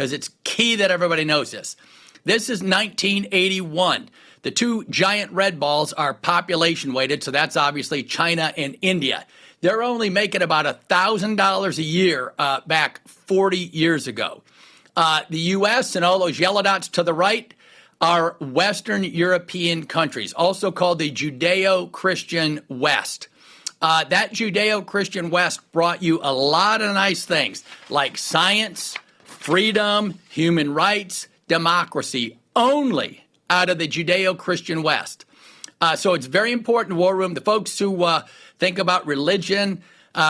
because it's key that everybody knows this. This is 1981. The two giant red balls are population weighted, so that's obviously China and India. They're only making about $1,000 a year back 40 years ago. The U.S. and all those yellow dots to the right are Western European countries, also called the Judeo-Christian West. That Judeo-Christian West brought you a lot of nice things like science, freedom, human rights, democracy, only out of the Judeo-Christian West. So it's very important, War Room, the folks who think about religion.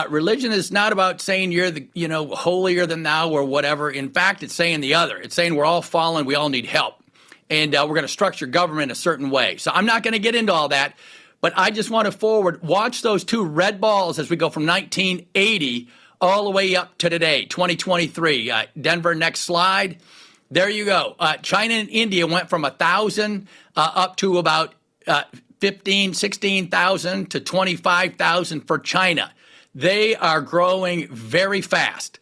Religion is not about saying you're the, holier than thou or whatever. In fact, it's saying the other. It's saying we're all fallen, we all need help. And we're going to structure government a certain way. So I'm not going to get into all that, but I just want to watch those two red balls as we go from 1980 all the way up to today, 2023. Denver, next slide. There you go. China and India went from 1,000 up to about 16,000 to 25,000 for China. They are growing very fast.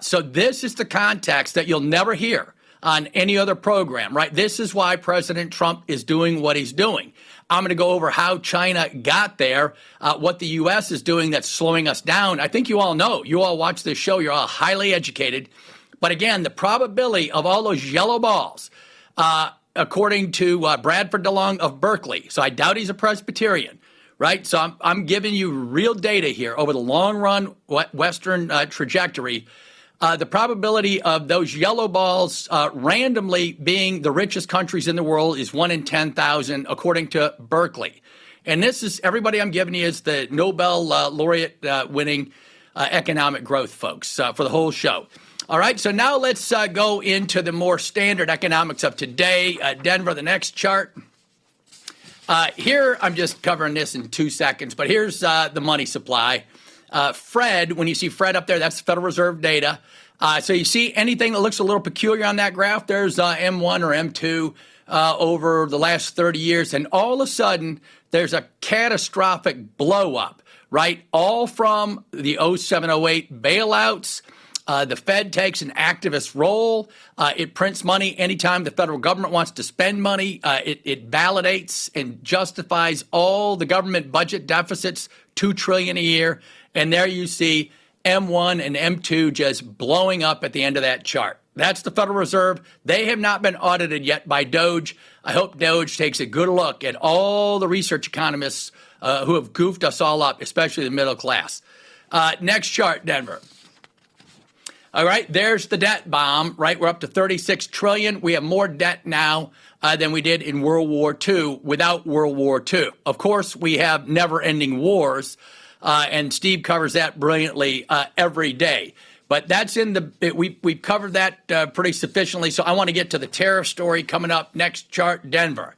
So this is the context that you'll never hear on any other program, right? This is why President Trump is doing what he's doing. I'm going to go over how China got there, what the U.S. is doing that's slowing us down. I think you all know. You all watch this show. You're all highly educated. But again, the probability of all those yellow balls, according to Bradford DeLong of Berkeley, so I doubt he's a Presbyterian, right? So I'm giving you real data here over the long run Western trajectory. The probability of those yellow balls randomly being the richest countries in the world is 1 in 10,000, according to Berkeley. And this is, everybody I'm giving you is the Nobel laureate winning economic growth folks for the whole show. All right, so now let's go into the more standard economics of today. Denver, the next chart. Here, I'm just covering this in 2 seconds, but here's the money supply. Fred, when you see Fred up there, that's Federal Reserve data. So you see anything that looks a little peculiar on that graph, there's M1 or M2 over the last 30 years. And all of a sudden, there's a catastrophic blow up, right? All from the 07-08 bailouts. The Fed takes an activist role. It prints money anytime the federal government wants to spend money. It validates and justifies all the government budget deficits, $2 trillion a year. And there you see M1 and M2 just blowing up at the end of that chart. That's the Federal Reserve. They have not been audited yet by Doge. I hope Doge takes a good look at all the research economists who have goofed us all up, especially the middle class. Next chart, Denver. All right, there's the debt bomb, right? We're up to 36 trillion. We have more debt now than we did in World War II without World War II. Of course, we have never-ending wars, and Steve covers that brilliantly every day. But that's in the we've covered that pretty sufficiently. So I want to get to the tariff story coming up. Next chart, Denver.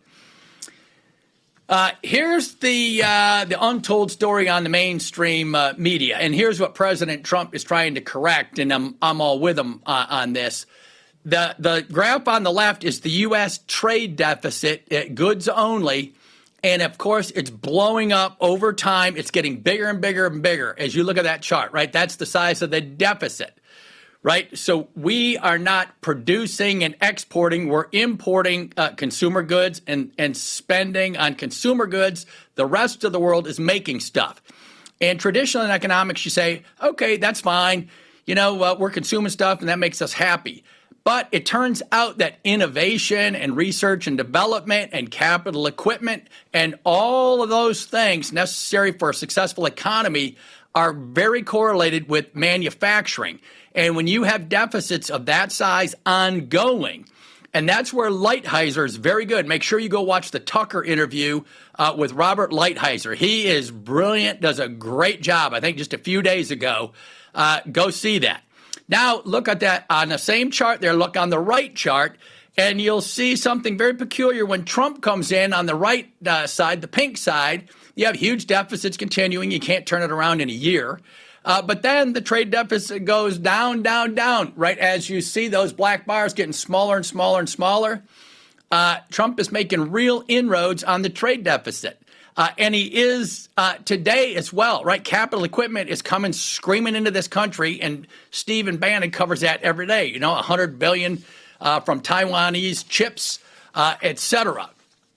Here's the untold story on the mainstream media, and here's what President Trump is trying to correct, and I'm all with him on this. The graph on the left is the U.S. trade deficit, goods only, and of course it's blowing up over time. It's getting bigger and bigger and bigger as you look at that chart, right? That's the size of the deficit. Right? So we are not producing and exporting. We're importing consumer goods and spending on consumer goods. The rest of the world is making stuff. And traditionally in economics, you say, okay, that's fine. We're consuming stuff and that makes us happy. But it turns out that innovation and research and development and capital equipment and all of those things necessary for a successful economy are very correlated with manufacturing. And when you have deficits of that size ongoing, and that's where Lighthizer is very good. Make sure you go watch the Tucker interview with Robert Lighthizer. He is brilliant, does a great job, I think just a few days ago. Go see that. Now, look at that on the same chart there. Look on the right chart, and you'll see something very peculiar when Trump comes in on the right side, the pink side. You have huge deficits continuing. You can't turn it around in a year. But then the trade deficit goes down, down, down, right? As you see those black bars getting smaller and smaller and smaller. Trump is making real inroads on the trade deficit. And he is today as well, right? Capital equipment is coming screaming into this country, and Stephen Bannon covers that every day. $100 billion from Taiwanese chips, et cetera.